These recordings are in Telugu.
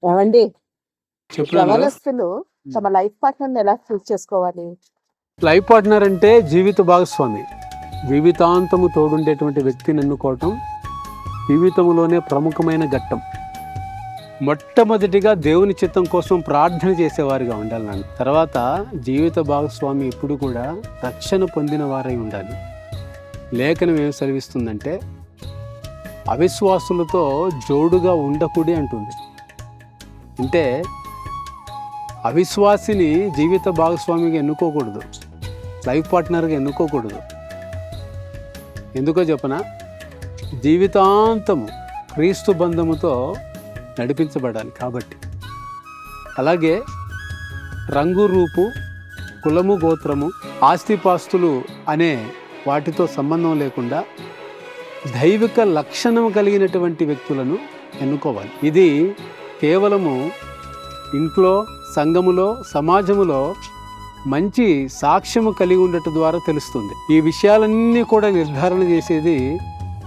ఏవండి చెప్తున్నాను కదా. యవనస్తులు తమ లైఫ్ పార్ట్నర్ ఎలా చూస్ చేసుకోవాలి? లైఫ్ పార్ట్నర్ అంటే జీవిత భాగస్వామి, జీవితాంతము తోడుండేటువంటి వ్యక్తిని ఎన్నుకోవటం జీవితంలోనే ప్రముఖమైన ఘట్టం. మొట్టమొదటిగా దేవుని చిత్తం కోసం ప్రార్థన చేసేవారిగా ఉండాలి నాన్న. తర్వాత జీవిత భాగస్వామి ఎప్పుడు కూడా రక్షణ పొందిన వారై ఉండాలి. లేఖనం ఏం సెలవిస్తుందంటే అవిశ్వాసులతో జోడుగా ఉండకూడి అంటుంది. అంటే అవిశ్వాసిని జీవిత భాగస్వామిగా ఎన్నుకోకూడదు, లైఫ్ పార్ట్నర్గా ఎన్నుకోకూడదు. ఎందుకో చెప్పనా, జీవితాంతము క్రీస్తు బంధముతో నడిపించబడాలి కాబట్టి. అలాగే రంగు రూపు, కులము గోత్రము, ఆస్తిపాస్తులు అనే వాటితో సంబంధం లేకుండా దైవిక లక్షణం కలిగినటువంటి వ్యక్తులను ఎన్నుకోవాలి. ఇది కేవలము ఇంట్లో, సంఘములో, సమాజములో మంచి సాక్ష్యము కలిగి ఉండటం ద్వారా తెలుస్తుంది. ఈ విషయాలన్నీ కూడా నిర్ధారణ చేసేది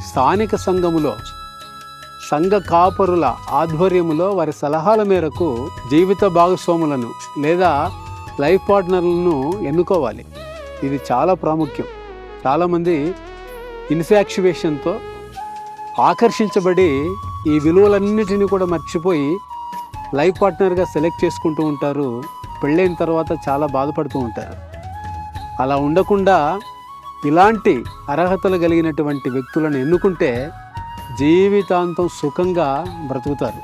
స్థానిక సంఘములో సంఘ కాపరుల ఆధ్వర్యములో వారి సలహాల మేరకు జీవిత భాగస్వాములను లేదా లైఫ్ పార్ట్నర్లను ఎన్నుకోవాలి. ఇది చాలా ప్రాముఖ్యం. చాలామంది ఇన్ఫాక్చువేషన్తో ఆకర్షించబడి ఈ విలువలన్నిటినీ కూడా మర్చిపోయి లైఫ్ పార్ట్నర్గా సెలెక్ట్ చేసుకుంటూ ఉంటారు. పెళ్ళైన తర్వాత చాలా బాధపడుతూ ఉంటారు. అలా ఉండకుండా ఇలాంటి అర్హతలు కలిగినటువంటి వ్యక్తులను ఎన్నుకుంటే జీవితాంతం సుఖంగా బ్రతుకుతారు.